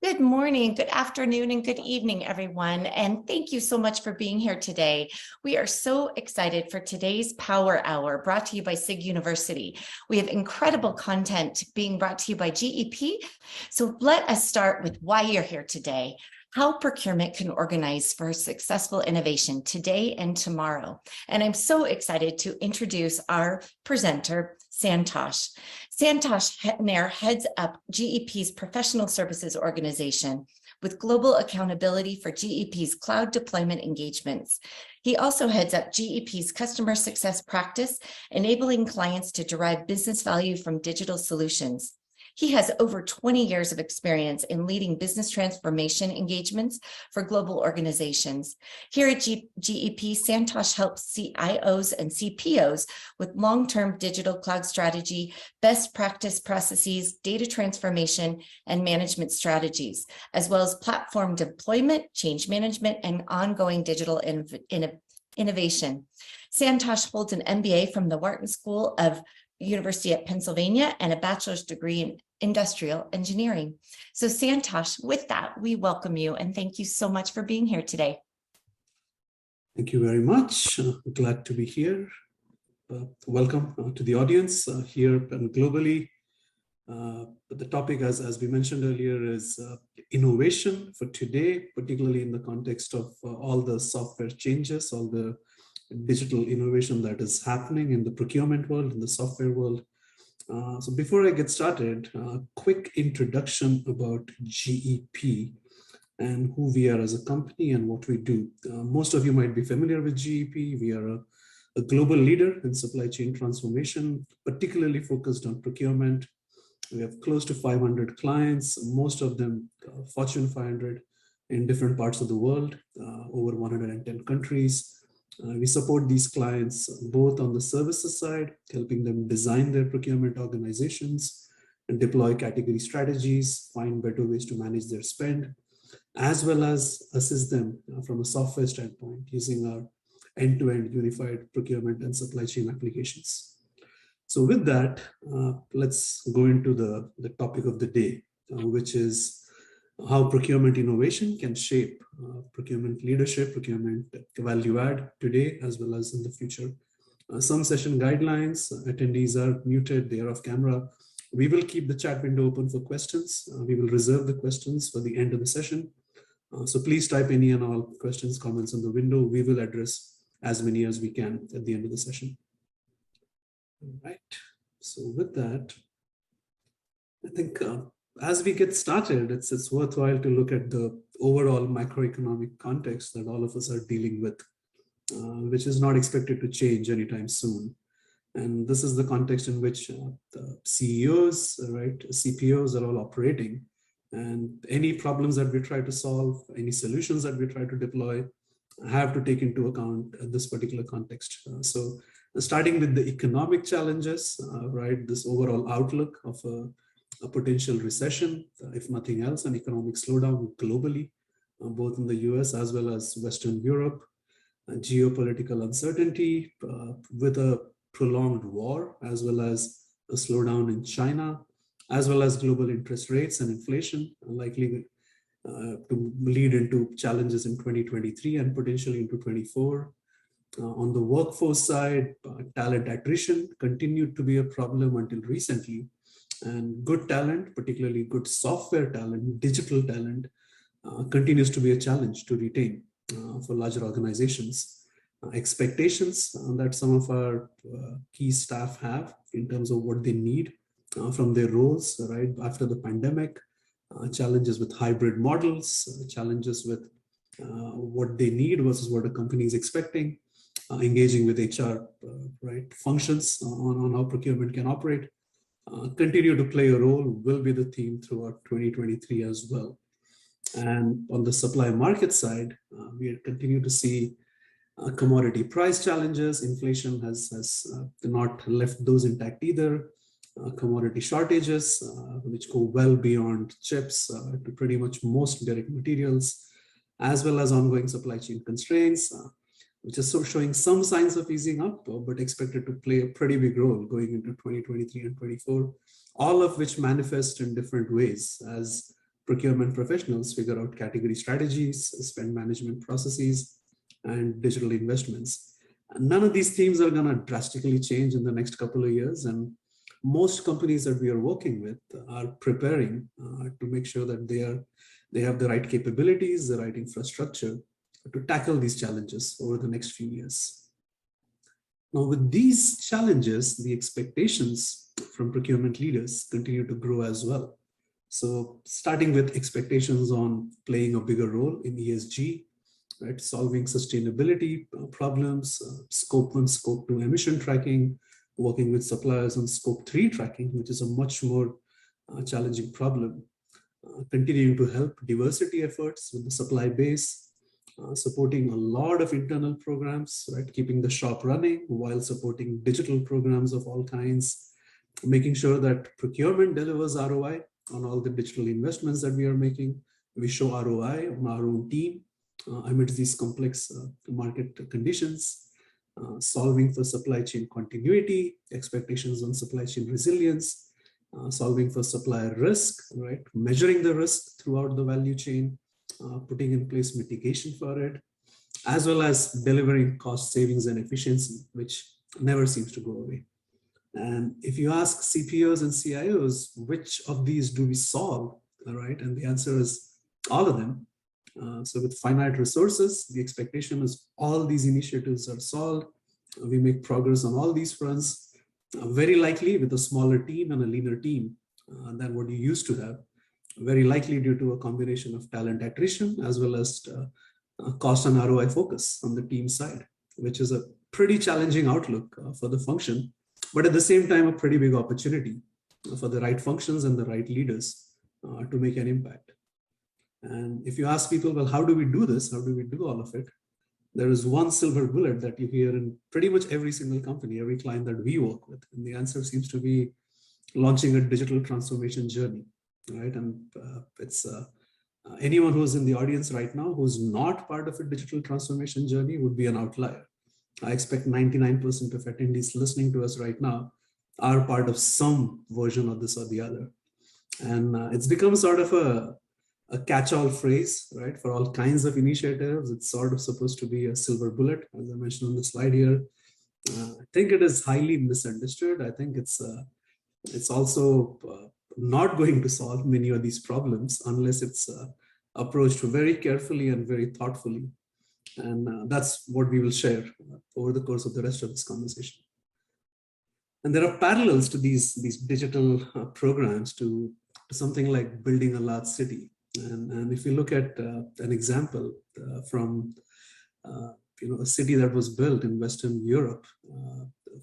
Good morning, good afternoon, and good evening, everyone. And thank you so much for being here today. We are so excited for today's Power Hour brought to you by SIG University. We have incredible content being brought to you by GEP. So let us start with why you're here today. How procurement can organize for successful innovation today and tomorrow. And I'm so excited to introduce our presenter, Santosh. Santosh Nair heads up GEP's professional services organization with global accountability for GEP's cloud deployment engagements. He also heads up GEP's customer success practice, enabling clients to derive business value from digital solutions. He has over 20 years of experience in leading business transformation engagements for global organizations. Here at GEP, Santosh helps CIOs and CPOs with long-term digital cloud strategy, best practice processes, data transformation, and management strategies, as well as platform deployment, change management, and ongoing digital innovation. Santosh holds an MBA from the Wharton School of University of Pennsylvania and a bachelor's degree in industrial engineering. So Santosh, with that, we welcome you and thank you so much for being here today. Thank you very much. Glad to be here. Welcome to the audience here and globally. The topic, as we mentioned earlier, is innovation for today, particularly in the context of all the software changes, all the digital innovation that is happening in the procurement world, in the software world. So before I get started, a quick introduction about GEP and who we are as a company and what we do. Most of you might be familiar with GEP. We are a global leader in supply chain transformation, particularly focused on procurement. We have close to 500 clients, most of them Fortune 500 in different parts of the world, over 110 countries. We support these clients both on the services side, helping them design their procurement organizations and deploy category strategies, find better ways to manage their spend, as well as assist them from a software standpoint using our end-to-end unified procurement and supply chain applications. So with that, let's go into the topic of the day, which is how procurement innovation can shape procurement leadership, procurement value add today, as well as in the future. Some session guidelines, attendees are muted, they are off camera. We will keep the chat window open for questions. We will reserve the questions for the end of the session. So please type any and all questions, comments on the window. We will address as many as we can at the end of the session. All right, so with that, I think as we get started, it's worthwhile to look at the overall macroeconomic context that all of us are dealing with, which is not expected to change anytime soon. And this is the context in which the CEOs, right, CPOs are all operating. And any problems that we try to solve, any solutions that we try to deploy, have to take into account this particular context. So starting with the economic challenges, right, this overall outlook of a potential recession, if nothing else, an economic slowdown globally, both in the US as well as Western Europe, geopolitical uncertainty with a prolonged war, as well as a slowdown in China, as well as global interest rates and inflation, likely to lead into challenges in 2023 and potentially into 24. On the workforce side, talent attrition continued to be a problem until recently. And good talent, particularly good software talent, digital talent, continues to be a challenge to retain for larger organizations. Expectations that some of our key staff have in terms of what they need from their roles, right, after the pandemic, challenges with hybrid models, challenges with what they need versus what a company is expecting, engaging with HR, right, functions on how procurement can operate. Continue to play a role, will be the theme throughout 2023 as well. And on the supply market side, we continue to see commodity price challenges. Inflation has not left those intact either. Commodity shortages, which go well beyond chips to pretty much most direct materials, as well as ongoing supply chain constraints, which is showing some signs of easing up, but expected to play a pretty big role going into 2023 and 24, all of which manifest in different ways as procurement professionals figure out category strategies, spend management processes, and digital investments. None of these themes are going to drastically change in the next couple of years. And most companies that we are working with are preparing to make sure that they have the right capabilities, the right infrastructure to tackle these challenges over the next few years. Now, with these challenges, the expectations from procurement leaders continue to grow as well. So starting with expectations on playing a bigger role in ESG, right, solving sustainability problems, scope 1, scope 2 emission tracking, working with suppliers on scope 3 tracking, which is a much more challenging problem, continuing to help diversity efforts with the supply base, supporting a lot of internal programs, right, keeping the shop running while supporting digital programs of all kinds, making sure that procurement delivers ROI on all the digital investments that we are making. We show ROI on our own team amidst these complex market conditions, solving for supply chain continuity, expectations on supply chain resilience, solving for supplier risk, right, measuring the risk throughout the value chain, putting in place mitigation for it, as well as delivering cost savings and efficiency, which never seems to go away. And if you ask CPOs and CIOs, which of these do we solve, all right, and the answer is all of them. So with finite resources, the expectation is all these initiatives are solved. We make progress on all these fronts, very likely with a smaller team and a leaner team than what you used to have, very likely due to a combination of talent attrition as well as cost and ROI focus on the team side, which is a pretty challenging outlook for the function, but at the same time, a pretty big opportunity for the right functions and the right leaders to make an impact. And if you ask people, well, how do we do this? How do we do all of it? There is one silver bullet that you hear in pretty much every single company, every client that we work with. And the answer seems to be launching a digital transformation journey, right? And it's anyone who's in the audience right now who's not part of a digital transformation journey would be an outlier. I expect 99% of attendees listening to us right now are part of some version of this or the other. And it's become sort of a catch-all phrase, right, for all kinds of initiatives. It's sort of supposed to be a silver bullet, as I mentioned on the slide here. I think it is highly misunderstood. I think it's also not going to solve many of these problems unless it's approached very carefully and very thoughtfully. And that's what we will share over the course of the rest of this conversation. And there are parallels to these digital programs to something like building a large city. And if you look at an example from a city that was built in Western Europe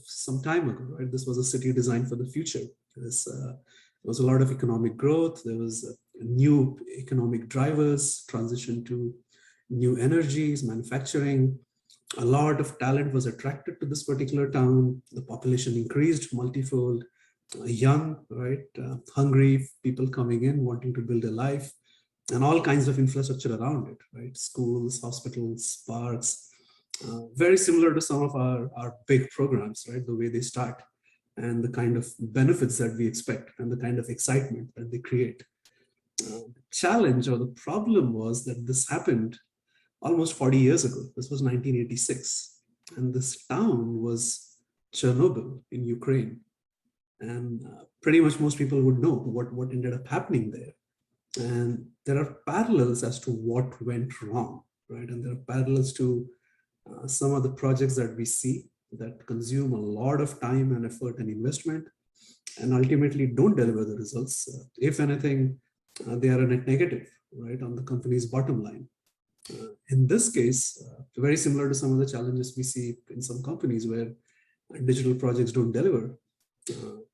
some time ago, right? This was a city designed for the future. There was a lot of economic growth. There was new economic drivers, transition to new energies, manufacturing. A lot of talent was attracted to this particular town. The population increased multifold. Young, right, hungry people coming in, wanting to build a life, and all kinds of infrastructure around it, right? Schools, hospitals, parks, very similar to some of our big programs, right? The way they start and the kind of benefits that we expect and the kind of excitement that they create. The challenge or the problem was that this happened almost 40 years ago. This was 1986. And this town was Chernobyl in Ukraine. And pretty much most people would know what ended up happening there. And there are parallels as to what went wrong, right? And there are parallels to some of the projects that we see that consume a lot of time and effort and investment and ultimately don't deliver the results. If anything, they are a net negative, right, on the company's bottom line. In this case, very similar to some of the challenges we see in some companies where digital projects don't deliver.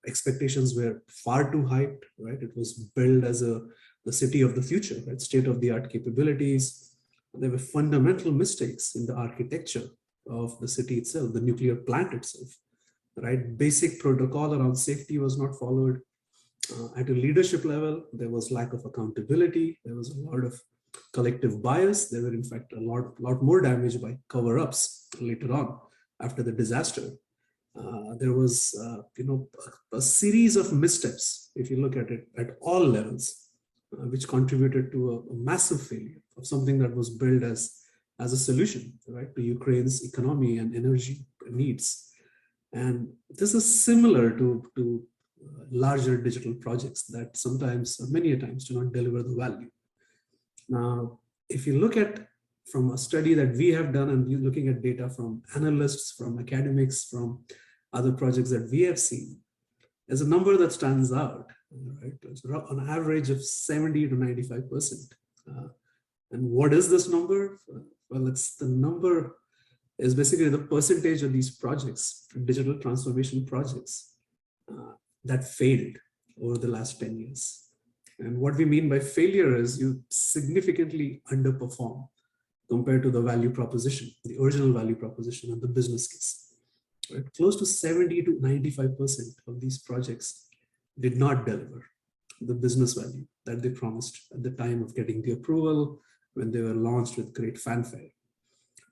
Expectations were far too hyped, right? It was built as the city of the future, right? State-of-the-art capabilities. There were fundamental mistakes in the architecture of the city itself, the nuclear plant itself, right? Basic protocol around safety was not followed. At a leadership level, there was lack of accountability. There was a lot of collective bias. There were, in fact, a lot more damage by cover-ups later on after the disaster. There was, a series of missteps, if you look at it at all levels, which contributed to a massive failure of something that was built as a solution, right, to Ukraine's economy and energy needs. And this is similar to larger digital projects that sometimes, or many a times, do not deliver the value. Now, if you look at from a study that we have done, and you're looking at data from analysts, from academics, from other projects that we have seen, there's a number that stands out, right? It's on average of 70 to 95%. And what is this number? Well, it's the number is basically the percentage of these projects, digital transformation projects, that failed over the last 10 years. And what we mean by failure is you significantly underperform compared to the value proposition, the original value proposition and the business case. Right? Close to 70 to 95% of these projects did not deliver the business value that they promised at the time of getting the approval, when they were launched with great fanfare.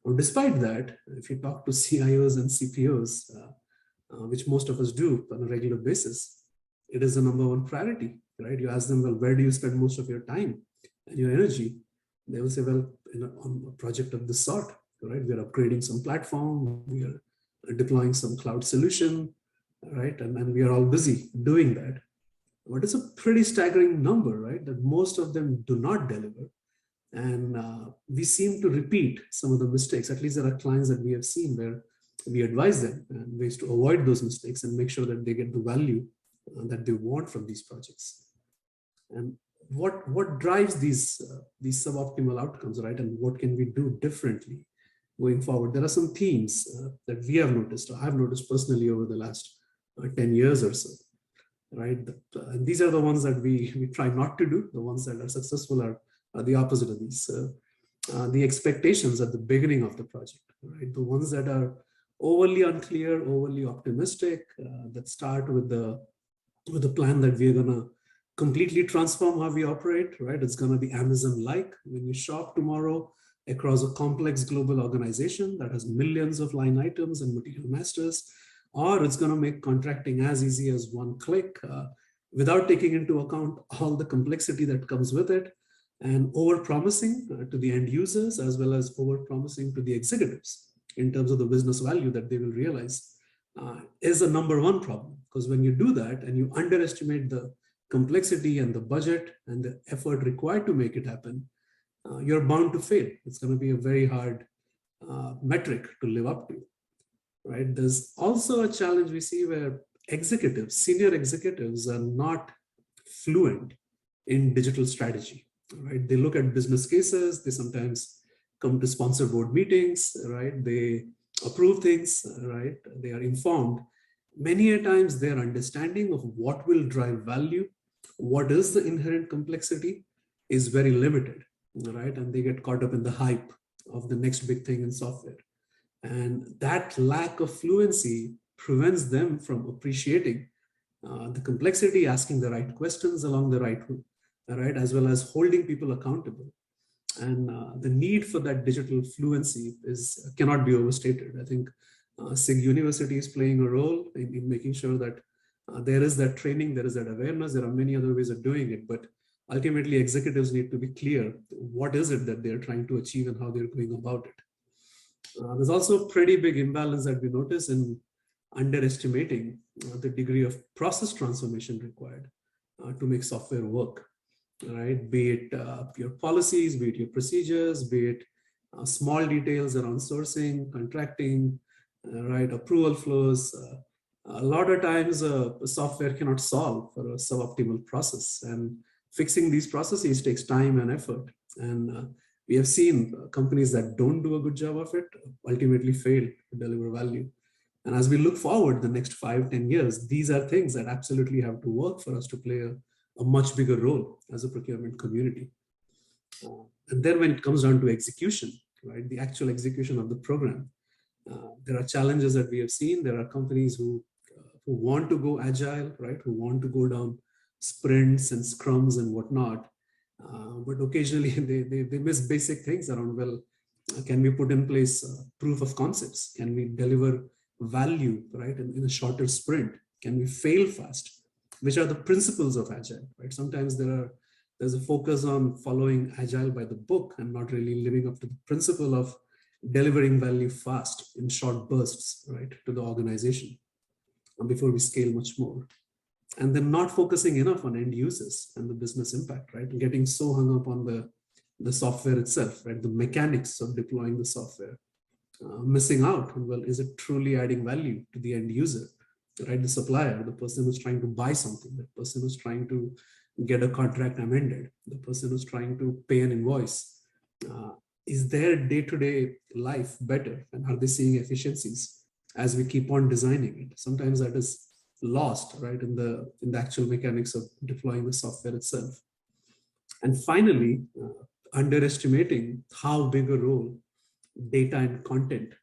Or despite that, if you talk to CIOs and CPOs, which most of us do on a regular basis, it is the number one priority, right? You ask them, well, where do you spend most of your time and your energy? They will say, well, on a project of this sort, right? We are upgrading some platform, we are deploying some cloud solution, right? And we are all busy doing that. But it's a pretty staggering number, right? That most of them do not deliver. And we seem to repeat some of the mistakes. At least there are clients that we have seen where we advise them and ways to avoid those mistakes and make sure that they get the value that they want from these projects. And what drives these suboptimal outcomes, right? And what can we do differently going forward? There are some themes that we have noticed, or I've noticed personally over the last 10 years or so, right? And these are the ones that we try not to do. The ones that are successful are the opposite of these. The expectations at the beginning of the project, right? The ones that are overly unclear, overly optimistic, that start with the plan that we're gonna completely transform how we operate, right? It's gonna be Amazon-like. When you shop tomorrow across a complex global organization that has millions of line items and material masters, or it's gonna make contracting as easy as one click without taking into account all the complexity that comes with it, and over-promising to the end users as well as over-promising to the executives in terms of the business value that they will realize is a number one problem. Because when you do that and you underestimate the complexity and the budget and the effort required to make it happen, you're bound to fail. It's going to be a very hard metric to live up to, right? There's also a challenge we see where executives, senior executives, are not fluent in digital strategy. Right? They look at business cases, they sometimes come to sponsor board meetings, right? They approve things, right? They are informed. Many a times their understanding of what will drive value, what is the inherent complexity is very limited, right? And they get caught up in the hype of the next big thing in software. And that lack of fluency prevents them from appreciating the complexity, asking the right questions along the right route. Right, as well as holding people accountable. And the need for that digital fluency cannot be overstated. I think SIG University is playing a role in making sure that there is that training, there is that awareness. There are many other ways of doing it, but ultimately executives need to be clear what is it that they're trying to achieve and how they're going about it. There's also a pretty big imbalance that we notice in underestimating the degree of process transformation required to make software work. Right, be it your policies, be it your procedures, be it small details around sourcing, contracting, right, approval flows. A lot of times software cannot solve for a suboptimal process, and fixing these processes takes time and effort. And we have seen companies that don't do a good job of it ultimately fail to deliver value. And as we look forward the next 5-10 years, these are things that absolutely have to work for us to play a much bigger role as a procurement community. And then when it comes down to execution, right, the actual execution of the program, there are challenges that we have seen. There are companies who want to go agile, right, who want to go down sprints and scrums and whatnot. But occasionally they miss basic things around, well, can we put in place proof of concepts? Can we deliver value, right, in a shorter sprint? Can we fail fast? Which are the principles of agile, right? Sometimes there are There's a focus on following agile by the book and not really living up to the principle of delivering value fast in short bursts, right, to the organization before we scale much more. And then not focusing enough on end users and the business impact, right? Getting so hung up on the software itself, right? The mechanics of deploying the software. Missing out on, well, is it truly adding value to the end user, right? The supplier, the person who's trying to buy something, the person who's trying to get a contract amended, the person who's trying to pay an invoice. Is their day-to-day life better? And are they seeing efficiencies as we keep on designing it? Sometimes that is lost, right, in the actual mechanics of deploying the software itself. And finally, underestimating how big a role data and content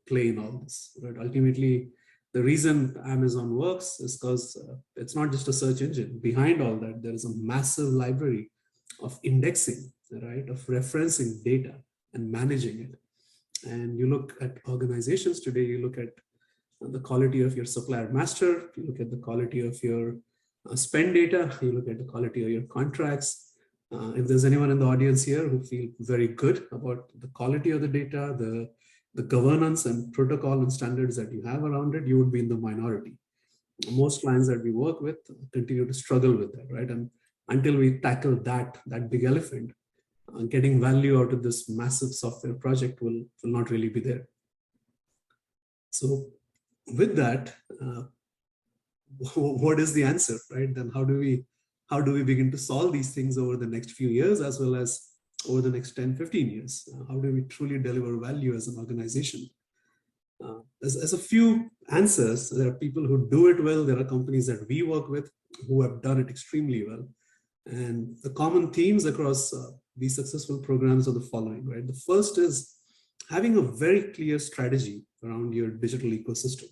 play in all this, right? Ultimately, the reason Amazon works is because it's not just a search engine. Behind all that, there is a massive library of indexing, right, of referencing data and managing it. And you look at organizations today, you look at the quality of your supplier master, you look at the quality of your spend data, you look at the quality of your contracts. If there's anyone in the audience here who feel very good about the quality of the data, the governance and protocol and standards that you have around it, you would be in the minority. Most clients that we work with continue to struggle with that, right? And until we tackle that big elephant, getting value out of this massive software project will not really be there. So with that, what is the answer, right? Then how do we begin to solve these things over the next few years, as well as over the next 10, 15 years? How do we truly deliver value as an organization? There's a few answers. There are people who do it well. There are companies that we work with who have done it extremely well. And the common themes across these successful programs are the following, right? The first is having a very clear strategy around your digital ecosystem.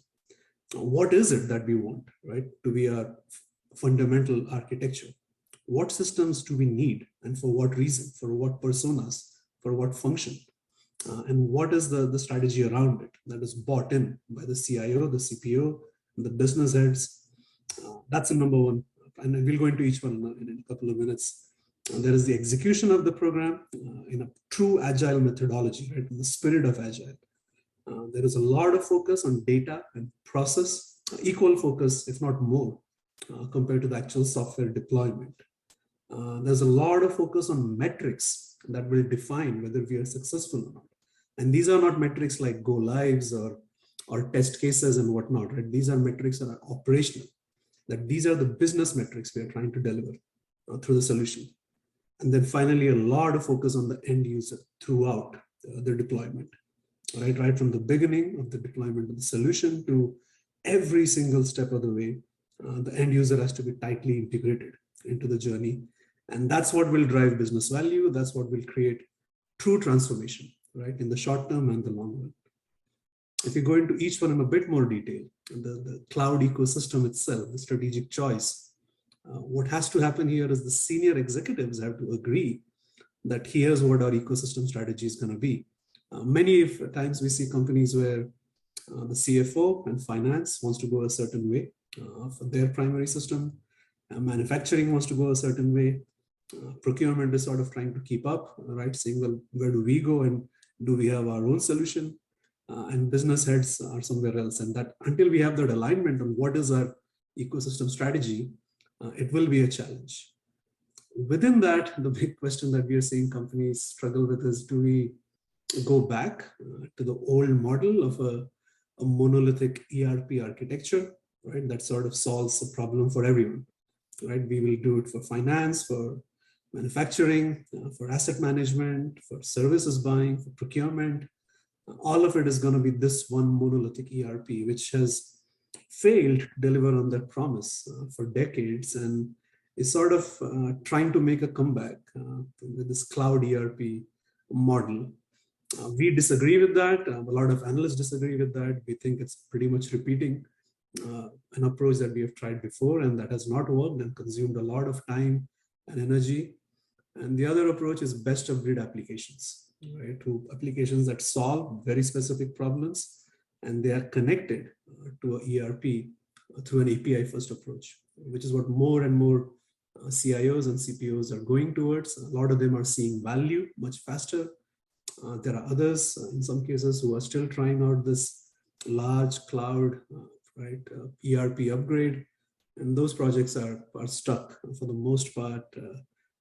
What is it that we want, right, to be our fundamental architecture? What systems do we need, and for what reason, for what personas, for what function? And what is the strategy around it that is bought in by the CIO, the CPO, the business heads? That's the number one. And we'll go into each one in a couple of minutes. There is the execution of the program in a true agile methodology, right, in the spirit of agile. There is a lot of focus on data and process, equal focus, if not more, compared to the actual software deployment. There's a lot of focus on metrics that will define whether we are successful or not. And these are not metrics like go lives or test cases and whatnot, right? These are metrics that are operational, that these are the business metrics we are trying to deliver through the solution. And then finally, a lot of focus on the end user throughout the deployment, right from the beginning of the deployment of the solution to every single step of the way. The end user has to be tightly integrated into the journey. And that's what will drive business value. That's what will create true transformation, right, in the short term and the long run. If you go into each one in a bit more detail, the cloud ecosystem itself, the strategic choice, what has to happen here is the senior executives have to agree that here's what our ecosystem strategy is going to be. Many times we see companies where the CFO and finance wants to go a certain way for their primary system. Manufacturing wants to go a certain way. Procurement is sort of trying to keep up, right? Saying, well, where do we go and do we have our own solution? And business heads are somewhere else. And that until we have that alignment on what is our ecosystem strategy, it will be a challenge. Within that, the big question that we are seeing companies struggle with is, do we go back to the old model of a monolithic ERP architecture, right? That sort of solves the problem for everyone, right? We will do it for finance, for manufacturing, for asset management, for services buying, for procurement. All of it is going to be this one monolithic ERP, which has failed to deliver on that promise for decades and is sort of trying to make a comeback with this cloud ERP model. We disagree with that. A lot of analysts disagree with that. We think it's pretty much repeating an approach that we have tried before and that has not worked and consumed a lot of time and energy. And the other approach is best of breed applications, right? To applications that solve very specific problems and they are connected to an ERP through an API first approach, which is what more and more CIOs and CPOs are going towards. A lot of them are seeing value much faster. There are others, in some cases, who are still trying out this large cloud, ERP upgrade, and those projects are stuck for the most part.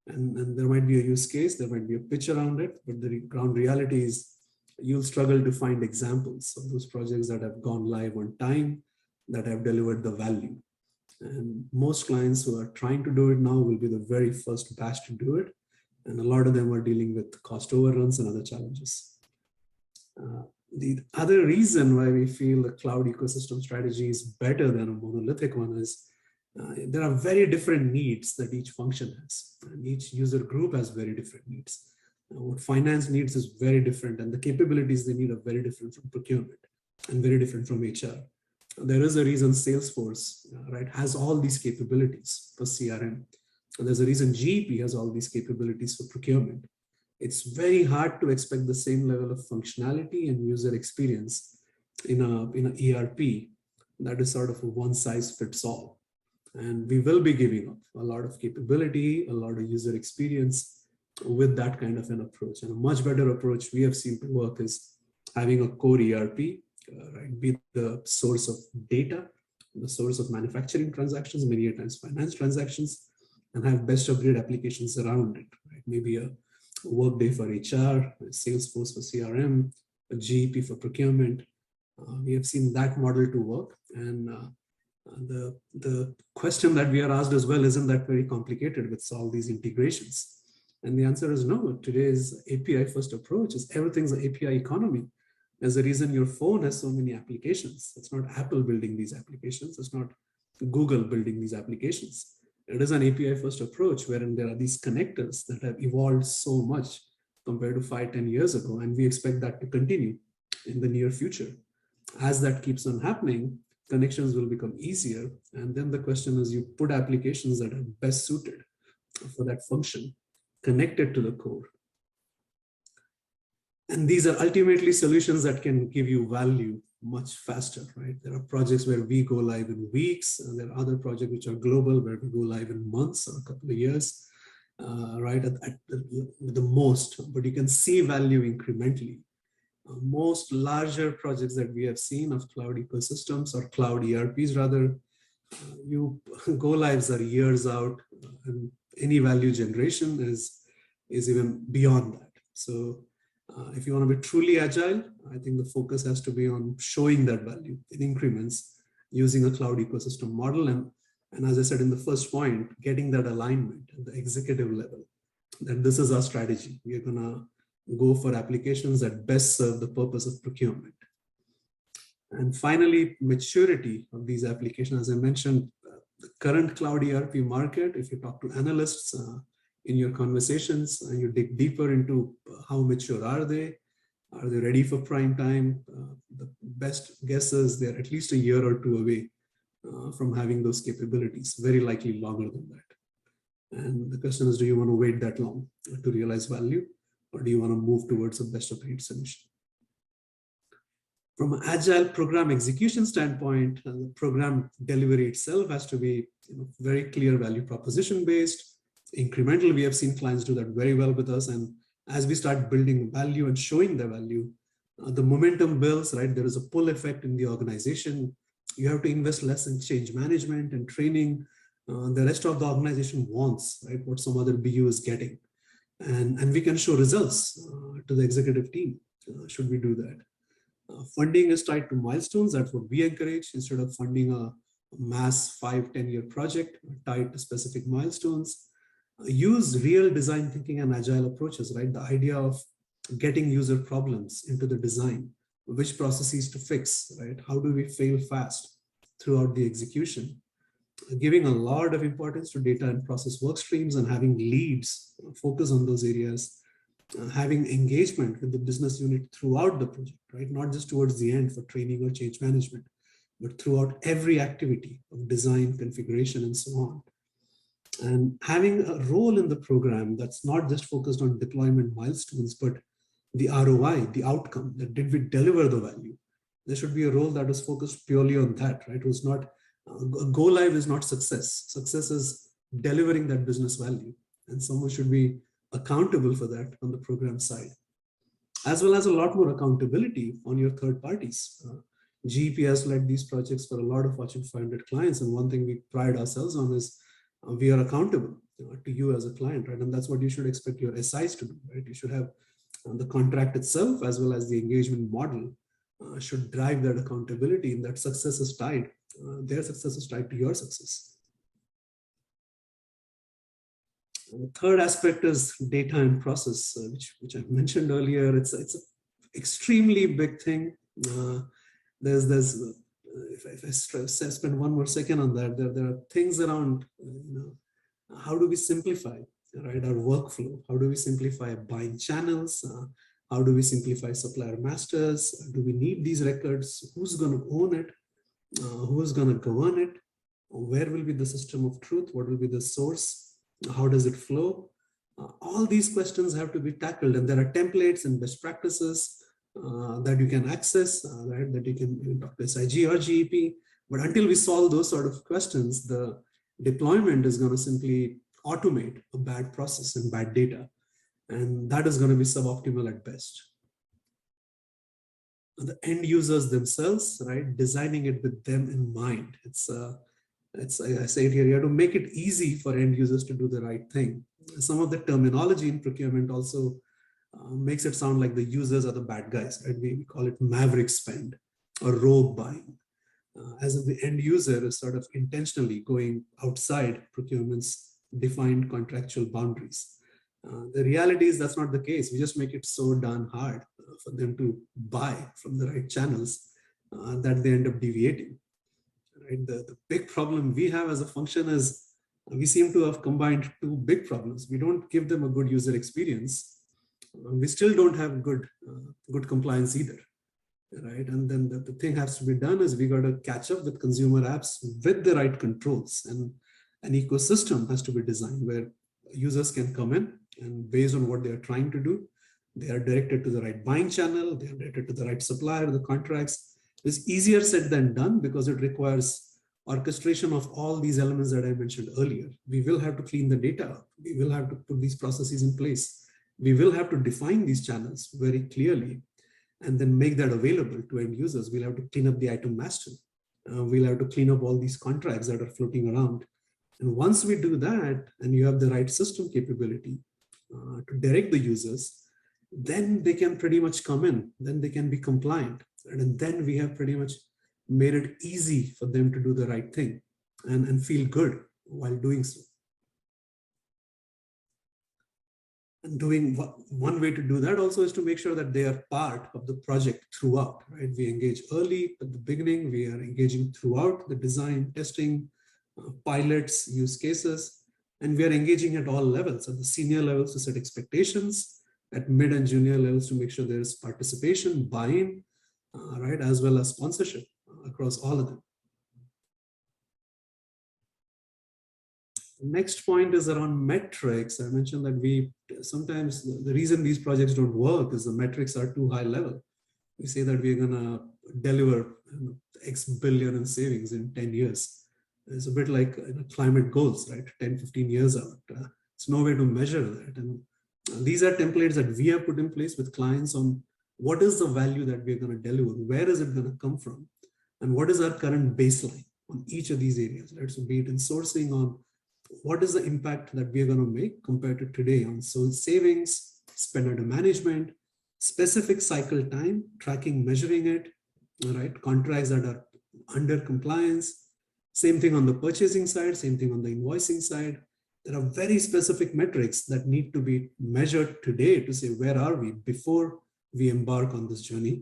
And there might be a use case, there might be a pitch around it, but the ground reality is you'll struggle to find examples of those projects that have gone live on time, that have delivered the value. And most clients who are trying to do it now will be the very first batch to do it. And a lot of them are dealing with cost overruns and other challenges. The other reason why we feel the cloud ecosystem strategy is better than a monolithic one is there are very different needs that each function has. And each user group has very different needs. What finance needs is very different, and the capabilities they need are very different from procurement and very different from HR. There is a reason Salesforce has all these capabilities for CRM. And there's a reason GEP has all these capabilities for procurement. It's very hard to expect the same level of functionality and user experience in an ERP that is sort of a one size fits all. And we will be giving up a lot of capability, a lot of user experience with that kind of an approach. And a much better approach we have seen to work is having a core ERP, be the source of data, the source of manufacturing transactions, many times finance transactions, and have best of breed applications around it. Maybe a Workday for HR, a Salesforce for CRM, a GEP for procurement. We have seen that model to work. And the question that we are asked as well, isn't that very complicated with all these integrations? And the answer is no. Today's API first approach is everything's an API economy. There's a reason your phone has so many applications. It's not Apple building these applications. It's not Google building these applications. It is an API first approach wherein there are these connectors that have evolved so much compared to 5-10 years ago. And we expect that to continue in the near future. As that keeps on happening, connections will become easier. And then the question is, you put applications that are best suited for that function, connected to the core. And these are ultimately solutions that can give you value much faster, right? There are projects where we go live in weeks, and there are other projects which are global where we go live in months or a couple of years, at the most, but you can see value incrementally. Most larger projects that we have seen of cloud ecosystems or cloud ERPs rather, you go lives are years out, and any value generation is even beyond that. So if you want to be truly agile, I think the focus has to be on showing that value in increments using a cloud ecosystem model. And as I said in the first point, getting that alignment at the executive level, that this is our strategy. We are going to go for applications that best serve the purpose of procurement. And finally, maturity of these applications. As I mentioned, the current cloud ERP market, if you talk to analysts in your conversations and you dig deeper into how mature are they ready for prime time? The best guess is they're at least a year or two away from having those capabilities, very likely longer than that. And the question is, do you want to wait that long to realize value, or do you want to move towards a best of breed solution? From an agile program execution standpoint, the program delivery itself has to be very clear value proposition based. Incremental, we have seen clients do that very well with us. And as we start building value and showing the value, the momentum builds, right? There is a pull effect in the organization. You have to invest less in change management and training. The rest of the organization wants, right, what some other BU is getting. And we can show results to the executive team, should we do that. Funding is tied to milestones. That's what we encourage. Instead of funding a mass 5-10 year project tied to specific milestones, use real design thinking and agile approaches, right? The idea of getting user problems into the design, which processes to fix, right? How do we fail fast throughout the execution? Giving a lot of importance to data and process work streams and having leads focus on those areas, having engagement with the business unit throughout the project, right? Not just towards the end for training or change management, but throughout every activity of design, configuration, and so on. And having a role in the program that's not just focused on deployment milestones, but the ROI, the outcome, that did we deliver the value? There should be a role that is focused purely on that, right? It was not, go live is not success. Success is delivering that business value. And someone should be accountable for that on the program side, as well as a lot more accountability on your third parties. GEP has led these projects for a lot of Fortune 500 clients. And one thing we pride ourselves on is we are accountable to you as a client, right? And that's what you should expect your SIs to do, right? You should have the contract itself as well as the engagement model should drive that accountability, and that success is tied. Their success is tied to your success. And the third aspect is data and process, which I mentioned earlier. It's an extremely big thing. If I spend one more second on that, there are things around, how do we simplify, right, our workflow? How do we simplify buying channels? How do we simplify supplier masters? Do we need these records? Who's going to own it? Who is going to govern it? Where will be the system of truth? What will be the source? How does it flow? All these questions have to be tackled, and there are templates and best practices that you can access, right? That you can talk to SIG or GEP. But until we solve those sort of questions, the deployment is going to simply automate a bad process and bad data. And that is going to be suboptimal at best. And the end users themselves, right? Designing it with them in mind. I say it here, you have to make it easy for end users to do the right thing. Some of the terminology in procurement also makes it sound like the users are the bad guys, right? We call it maverick spend or rogue buying. As if the end user is sort of intentionally going outside procurement's defined contractual boundaries. The reality is that's not the case. We just make it so darn hard for them to buy from the right channels that they end up deviating. Right? The big problem we have as a function is we seem to have combined two big problems. We don't give them a good user experience. We still don't have good compliance either. Right? And then the thing has to be done is we got to catch up with consumer apps with the right controls, and an ecosystem has to be designed where users can come in and based on what they are trying to do, they are directed to the right buying channel, they are directed to the right supplier, the contracts. It's easier said than done because it requires orchestration of all these elements that I mentioned earlier. We will have to clean the data up. We will have to put these processes in place. We will have to define these channels very clearly and then make that available to end users. We'll have to clean up the item master. We'll have to clean up all these contracts that are floating around. And once we do that, and you have the right system capability to direct the users, then they can pretty much come in, then they can be compliant. And then we have pretty much made it easy for them to do the right thing and feel good while doing so. And one way to do that also is to make sure that they are part of the project throughout, right? We engage early at the beginning, we are engaging throughout the design, testing, pilots, use cases, and we are engaging at all levels, at the senior levels to set expectations, at mid and junior levels to make sure there is participation, buy-in, right, as well as sponsorship across all of them. The next point is around metrics. I mentioned that sometimes the reason these projects don't work is the metrics are too high level. We say that we're going to deliver X billion in savings in 10 years. It's a bit like climate goals, right? 10, 15 years out. It's no way to measure that. And these are templates that we have put in place with clients on what is the value that we're going to deliver, where is it going to come from, and what is our current baseline on each of these areas, right? So be it in sourcing, on what is the impact that we're going to make compared to today on savings, spend under management, specific cycle time, tracking, measuring it, right? Contracts that are under compliance. Same thing on the purchasing side, same thing on the invoicing side. There are very specific metrics that need to be measured today to say, where are we before we embark on this journey?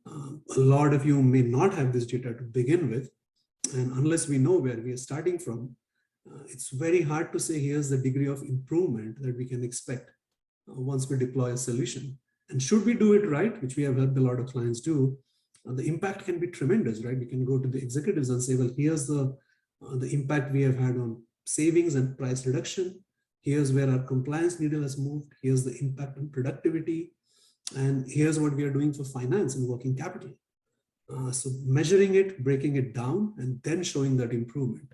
A lot of you may not have this data to begin with. And unless we know where we are starting from, it's very hard to say, here's the degree of improvement that we can expect once we deploy a solution. And should we do it right, which we have helped a lot of clients do, the impact can be tremendous, right? We can go to the executives and say, well, here's the impact we have had on savings and price reduction. Here's where our compliance needle has moved. Here's the impact on productivity. And here's what we are doing for finance and working capital. So measuring it, breaking it down, and then showing that improvement.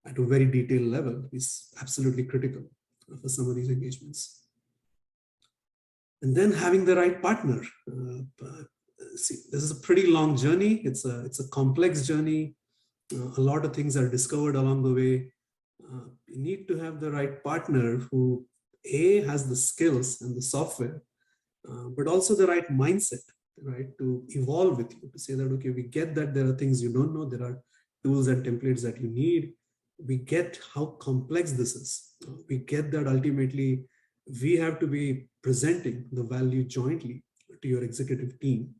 at a very detailed level is absolutely critical for some of these engagements. And then having the right partner. See, this is a pretty long journey. It's a complex journey. A lot of things are discovered along the way. You need to have the right partner who has the skills and the software, but also the right mindset, right, to evolve with you, to say that, okay, we get that there are things you don't know, there are tools and templates that you need. We get how complex this is. We get that ultimately we have to be presenting the value jointly to your executive team,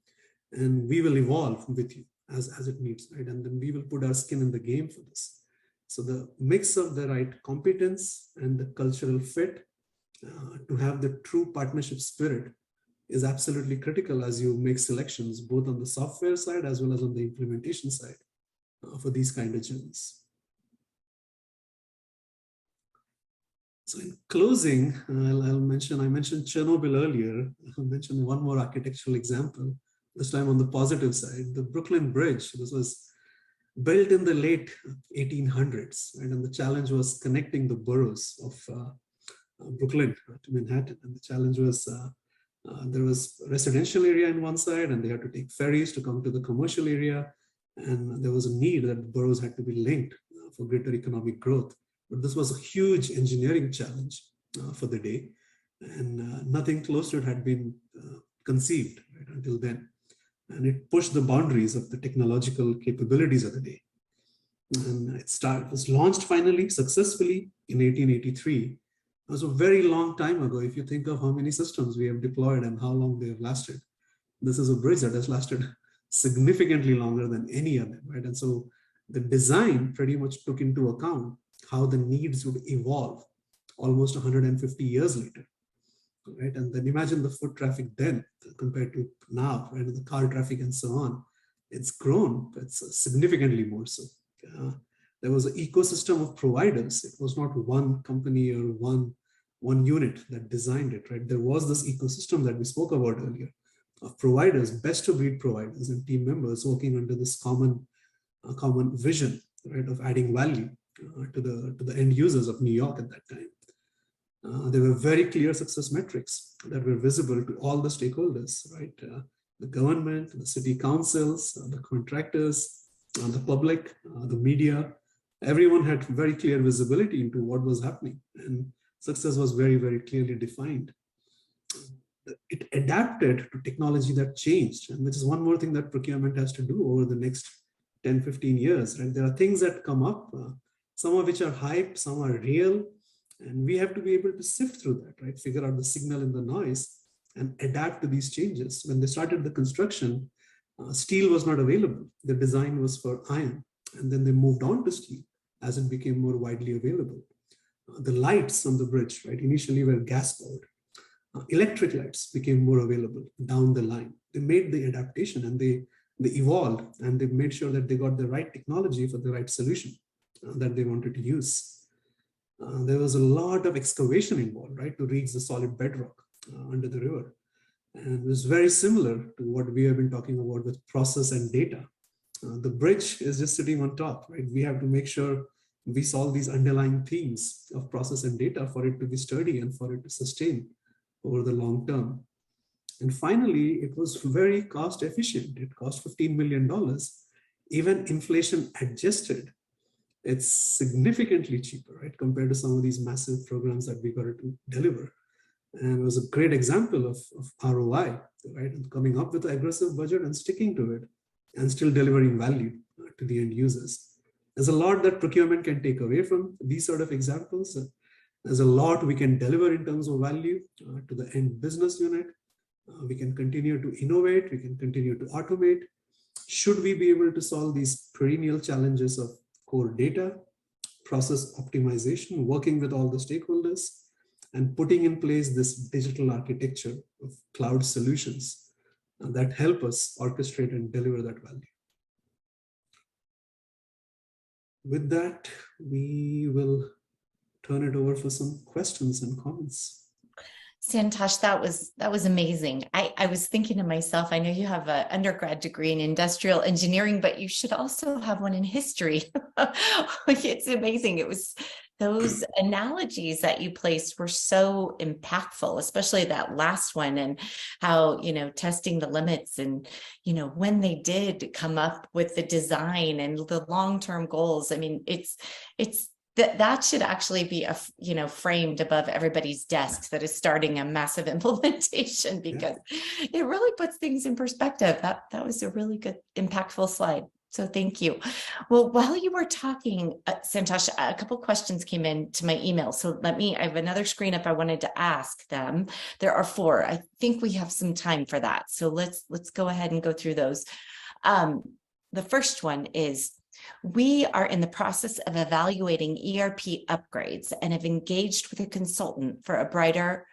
and we will evolve with you as it needs, right? And then we will put our skin in the game for this. So the mix of the right competence and the cultural fit to have the true partnership spirit is absolutely critical as you make selections, both on the software side as well as on the implementation side for these kind of journeys. So in closing, I'll mention, I mentioned Chernobyl earlier. I'll mention one more architectural example, this time on the positive side, the Brooklyn Bridge. This was built in the late 1800s, right? And the challenge was connecting the boroughs of Brooklyn to Manhattan. And the challenge was there was a residential area in one side, and they had to take ferries to come to the commercial area. And there was a need that the boroughs had to be linked for greater economic growth. But this was a huge engineering challenge for the day, and nothing close to it had been conceived right, until then. And it pushed the boundaries of the technological capabilities of the day. And it was launched finally successfully in 1883. It was a very long time ago. If you think of how many systems we have deployed and how long they have lasted, this is a bridge that has lasted significantly longer than any of them, right? And so the design pretty much took into account how the needs would evolve almost 150 years later, right? And then imagine the foot traffic then compared to now, right? And the car traffic and so on. It's grown, it's significantly more so. There was an ecosystem of providers. It was not one company or one unit that designed it, right? There was this ecosystem that we spoke about earlier of providers, best of breed providers and team members working under this common vision, right, of adding value to the end users of New York at that time. There were very clear success metrics that were visible to all the stakeholders, right? The government, the city councils, the contractors, the public, the media. Everyone had very clear visibility into what was happening, and success was very, very clearly defined. It adapted to technology that changed, and which is one more thing that procurement has to do over the next 10, 15 years. Right? There are things that come up, some of which are hype, some are real, and we have to be able to sift through that, right? Figure out the signal in the noise and adapt to these changes. When they started the construction, steel was not available. The design was for iron, and then they moved on to steel as it became more widely available. The lights on the bridge, right, initially were gas powered. Electric lights became more available down the line. They made the adaptation and they evolved, and they made sure that they got the right technology for the right solution that they wanted to use. There was a lot of excavation involved, right, to reach the solid bedrock under the river. And it was very similar to what we have been talking about with process and data. The bridge is just sitting on top, right? We have to make sure we solve these underlying themes of process and data for it to be sturdy and for it to sustain over the long term. And finally, it was very cost efficient. It cost $15 million. Even inflation adjusted, it's significantly cheaper, right, compared to some of these massive programs that we got to deliver. And it was a great example of ROI, right, and coming up with an aggressive budget and sticking to it and still delivering value to the end users. There's a lot that procurement can take away from these sort of examples. There's a lot we can deliver in terms of value to the end business unit. We can continue to innovate. We can continue to automate. Should we be able to solve these perennial challenges of core data, process optimization, working with all the stakeholders, and putting in place this digital architecture of cloud solutions that help us orchestrate and deliver that value. With that, we will turn it over for some questions and comments. Santosh, that was amazing. I was thinking to myself, I know you have an undergrad degree in industrial engineering, but you should also have one in history. It's amazing. It was those analogies that you placed were so impactful, especially that last one, and how, testing the limits, and, when they did come up with the design and the long-term goals. I mean, it's that should actually be framed above everybody's desks that is starting a massive implementation, because it really puts things in perspective. That was a really good, impactful slide. So thank you. Well, while you were talking, Santosh, a couple questions came in to my email. So I have another screen up. I wanted to ask them. There are 4. I think we have some time for that. So let's go ahead and go through those. The first one is, we are in the process of evaluating ERP upgrades and have engaged with a consultant for a broader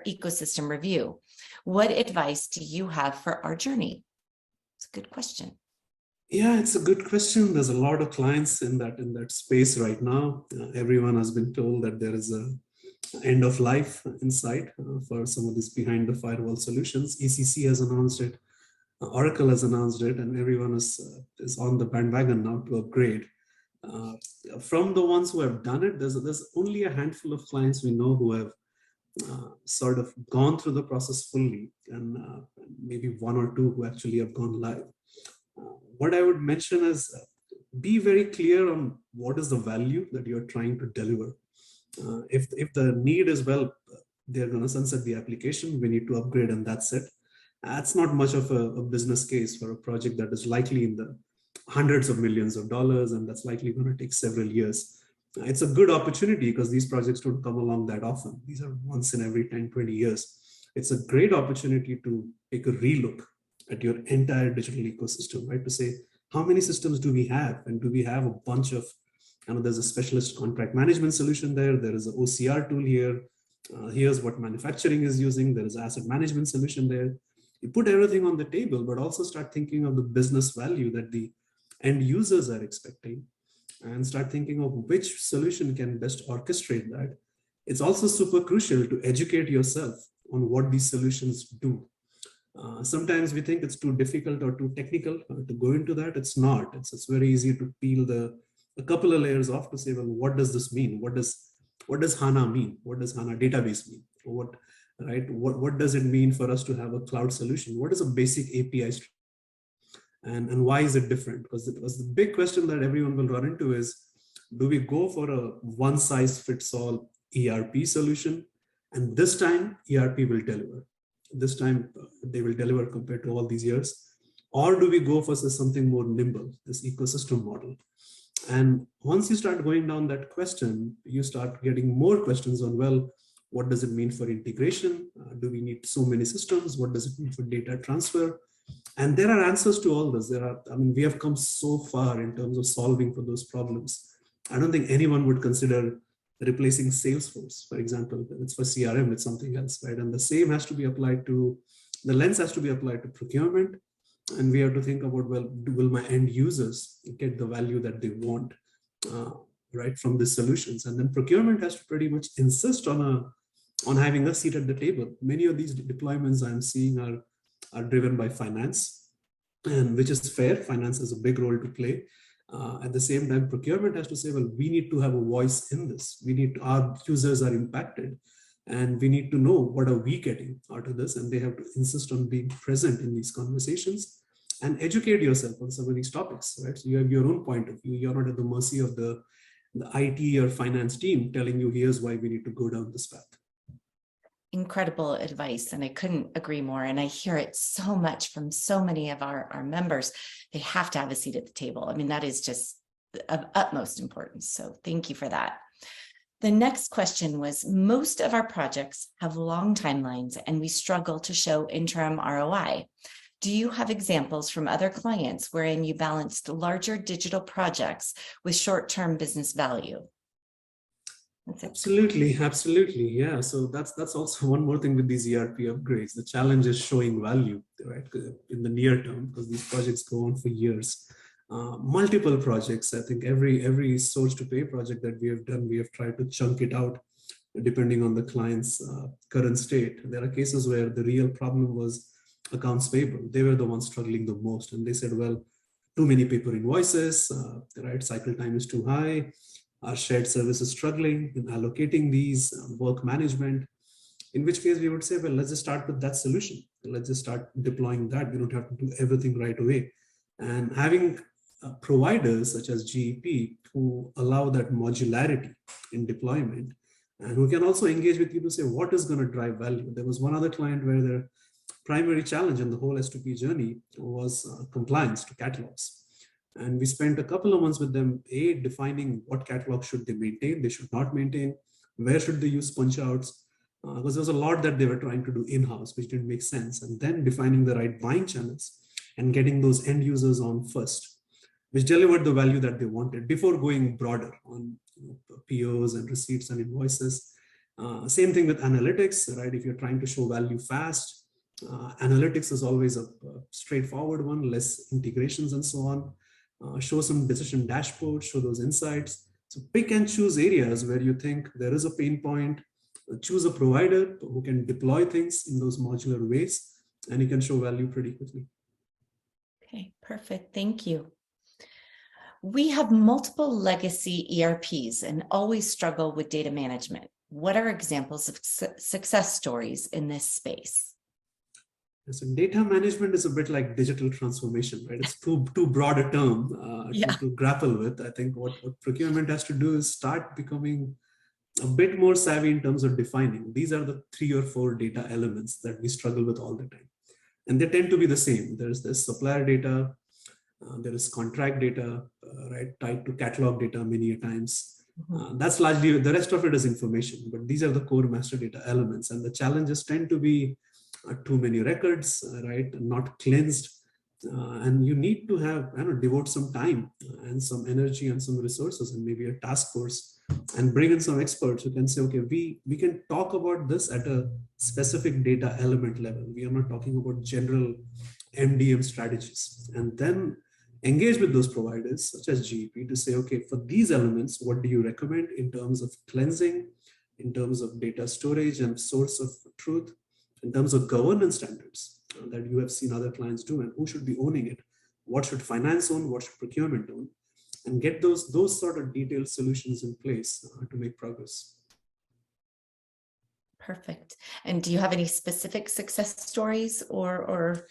ecosystem review. What advice do you have for our journey? It's a good question. Yeah, it's a good question. There's a lot of clients in that space right now. Everyone has been told that there is a end of life in sight for some of these behind the firewall solutions. ECC has announced it. Oracle has announced it, and everyone is on the bandwagon now to upgrade. From the ones who have done it, there's only a handful of clients we know who have sort of gone through the process fully, and maybe 1 or 2 who actually have gone live. What I would mention is be very clear on what is the value that you're trying to deliver. If the need is, well, they're going to sunset the application, we need to upgrade, and that's it. That's not much of a business case for a project that is likely in the hundreds of millions of dollars, and that's likely going to take several years. It's a good opportunity because these projects don't come along that often. These are once in every 10, 20 years. It's a great opportunity to take a relook at your entire digital ecosystem, right? To say, how many systems do we have? And do we have a bunch of, there's a specialist contract management solution there. There is an OCR tool here. Here's what manufacturing is using. There is an asset management solution there. You put everything on the table, but also start thinking of the business value that the end users are expecting, and start thinking of which solution can best orchestrate that. It's also super crucial to educate yourself on what these solutions do. Sometimes we think it's too difficult or too technical to go into that. It's not. It's very easy to peel a couple of layers off to say, well, what does this mean? What does HANA mean? What does HANA database mean? What does it mean for us to have a cloud solution? What is a basic API structure? And why is it different? Because the big question that everyone will run into is, do we go for a one-size-fits-all ERP solution? And this time, ERP will deliver. This time, they will deliver compared to all these years. Or do we go for something more nimble, this ecosystem model? And once you start going down that question, you start getting more questions on, well, what does it mean for integration? Do we need so many systems? What does it mean for data transfer? And there are answers to all this. We have come so far in terms of solving for those problems. I don't think anyone would consider replacing Salesforce, for example. It's for CRM, it's something else, right? And the same has to be applied to, the lens has to be applied to procurement. And we have to think about, well, will my end users get the value that they want, right, from these solutions? And then procurement has to pretty much insist on having a seat at the table. Many of these deployments I'm seeing are driven by finance, and which is fair. Finance has a big role to play. At the same time, procurement has to say, well, we need to have a voice in this. Our users are impacted, and we need to know what are we getting out of this. And they have to insist on being present in these conversations and educate yourself on some of these topics, right? So you have your own point of view. You're not at the mercy of the IT or finance team telling you, here's why we need to go down this path. Incredible advice, and I couldn't agree more. And I hear it so much from so many of our members. They have to have a seat at the table. That is just of utmost importance. So thank you for that. The next question was, most of our projects have long timelines and we struggle to show interim ROI. Do you have examples from other clients wherein you balanced larger digital projects with short-term business value? Absolutely. Yeah. So that's also one more thing with these ERP upgrades. The challenge is showing value, right, in the near term, because these projects go on for years. Multiple projects. I think every source to pay project that we have done, we have tried to chunk it out depending on the client's current state. There are cases where the real problem was accounts payable. They were the ones struggling the most. And they said, well, too many paper invoices, right? Cycle time is too high. Our shared service is struggling in allocating these, work management. In which case we would say, well, let's just start with that solution. Let's just start deploying that. We don't have to do everything right away. And having providers such as GEP who allow that modularity in deployment and who can also engage with you to say what is going to drive value. There was one other client where their primary challenge in the whole S2P journey was compliance to catalogs. And we spent a couple of months with them, defining what catalog should they maintain, they should not maintain, where should they use punch outs, because there was a lot that they were trying to do in-house, which didn't make sense. And then defining the right buying channels and getting those end users on first, which delivered the value that they wanted before going broader on POs and receipts and invoices. Same thing with analytics, right? If you're trying to show value fast, analytics is always a straightforward one, less integrations and so on. Show some decision dashboards, show those insights. So pick and choose areas where you think there is a pain point, choose a provider who can deploy things in those modular ways, and you can show value pretty quickly. Okay, perfect. Thank you. We have multiple legacy ERPs and always struggle with data management. What are examples of success stories in this space? So data management is a bit like digital transformation, right? It's too broad a term to grapple with. I think what procurement has to do is start becoming a bit more savvy in terms of defining. These are the 3 or 4 data elements that we struggle with all the time. And they tend to be the same. There's this supplier data, there is contract data, right, tied to catalog data many a times. That's largely, the rest of it is information, but these are the core master data elements. And the challenges tend to be too many records, right, not cleansed. And you need to have, devote some time and some energy and some resources and maybe a task force and bring in some experts who can say, okay, we can talk about this at a specific data element level. We are not talking about general MDM strategies. And then engage with those providers such as GEP to say, okay, for these elements, what do you recommend in terms of cleansing, in terms of data storage and source of truth, in terms of governance standards that you have seen other clients do, and who should be owning it? What should finance own? What should procurement own? And get those sort of detailed solutions in place to make progress. Perfect. And do you have any specific success stories or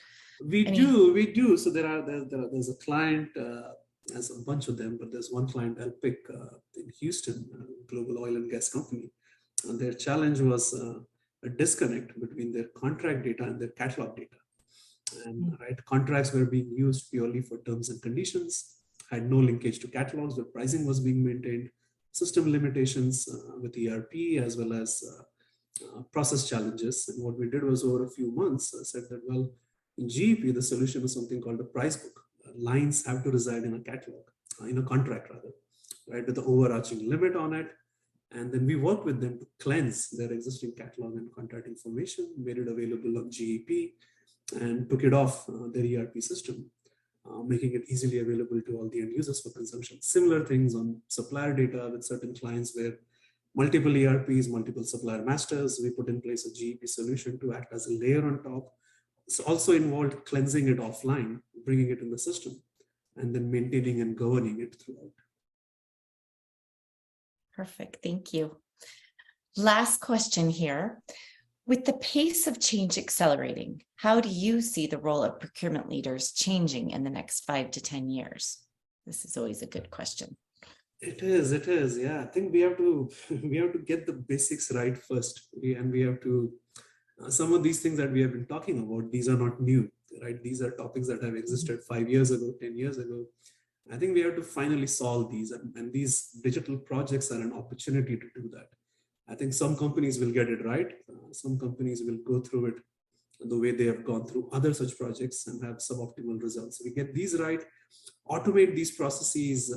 We do. So there's a client, there's a bunch of them, but there's one client I'll pick in Houston, global oil and gas company. And their challenge was a disconnect between their contract data and their catalog data. And right, contracts were being used purely for terms and conditions, had no linkage to catalogs, the pricing was being maintained, system limitations with ERP, as well as process challenges. And what we did was over a few months said that, well, in GEP, the solution is something called a price book. Lines have to reside in a catalog, in a contract rather, right, with the overarching limit on it. And then we worked with them to cleanse their existing catalog and contract information, made it available on GEP, and took it off their ERP system, making it easily available to all the end users for consumption. Similar things on supplier data with certain clients where multiple ERPs, multiple supplier masters, we put in place a GEP solution to act as a layer on top. It's also involved cleansing it offline, bringing it in the system, and then maintaining and governing it throughout. Perfect. Thank you. Last question here. With the pace of change accelerating, how do you see the role of procurement leaders changing in the next 5 to 10 years? This is always a good question. It is. Yeah, I think we have to get the basics right first. We have to, some of these things that we have been talking about, these are not new, right? These are topics that have existed 5 years ago, 10 years ago. I think we have to finally solve these, and these digital projects are an opportunity to do that. I think some companies will get it right. Some companies will go through it the way they have gone through other such projects and have suboptimal results. We get these right, automate these processes,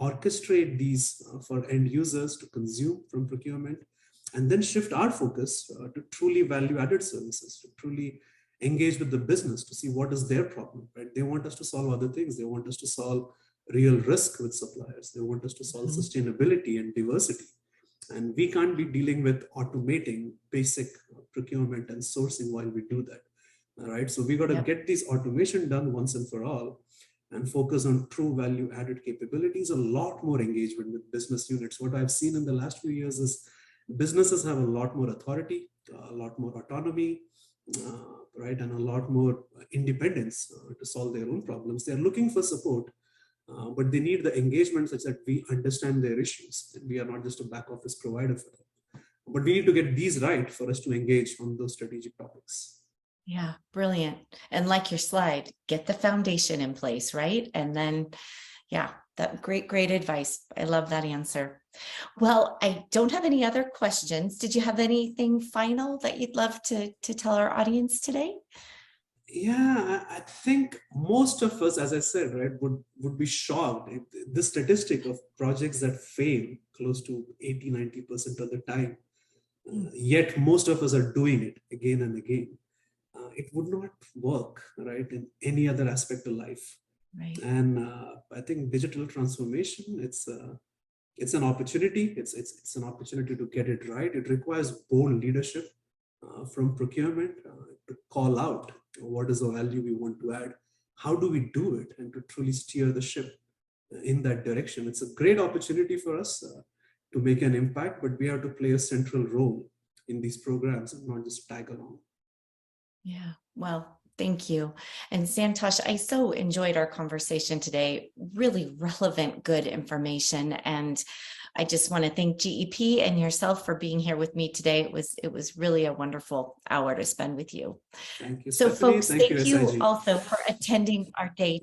orchestrate these for end users to consume from procurement, and then shift our focus to truly value-added services, to truly engage with the business to see what is their problem, right? They want us to solve other things. They want us to solve real risk with suppliers. They want us to solve sustainability and diversity. And we can't be dealing with automating basic procurement and sourcing while we do that. All right. So we got to get this automation done once and for all and focus on true value added capabilities, a lot more engagement with business units. What I've seen in the last few years is businesses have a lot more authority, a lot more autonomy, right, and a lot more independence to solve their own problems. They're looking for support, but they need the engagement such that we understand their issues and we are not just a back office provider for them. But we need to get these right for us to engage on those strategic topics. Yeah, brilliant. And like your slide, get the foundation in place, right? And then, yeah, that great advice. I love that answer. Well, I don't have any other questions. Did you have anything final that you'd love to tell our audience today? Yeah, I think most of us, as I said, right, would be shocked. The statistic of projects that fail close to 80-90% of the time, yet most of us are doing it again and again. It would not work, right, in any other aspect of life. Right. And I think digital transformation, it's an opportunity. It's an opportunity to get it right. It requires bold leadership from procurement to call out what is the value we want to add, how do we do it, and to truly steer the ship in that direction. It's a great opportunity for us to make an impact, but we have to play a central role in these programs and not just tag along. Yeah, well, thank you. And Santosh, I so enjoyed our conversation today. Really relevant, good information. And I just want to thank GEP and yourself for being here with me today. It was really a wonderful hour to spend with you. Thank you, so Stephanie. folks, thank you also for attending our day.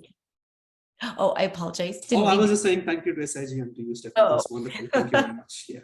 Oh, I apologize. I was just saying thank you to SIG and to you, Stephanie. Oh. That's wonderful. Thank you very much. Yeah.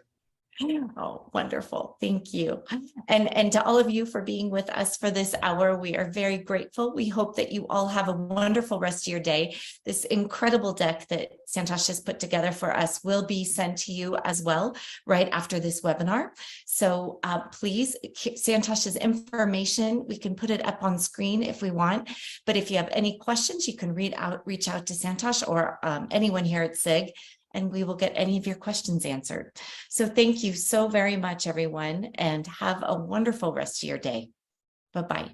Oh, wonderful. Thank you. And to all of you for being with us for this hour, we are very grateful. We hope that you all have a wonderful rest of your day. This incredible deck that Santosh has put together for us will be sent to you as well right after this webinar. So please, Santosh's information, we can put it up on screen if we want. But if you have any questions, you can reach out to Santosh or anyone here at SIG, and we will get any of your questions answered. So thank you so very much, everyone, and have a wonderful rest of your day. Bye-bye.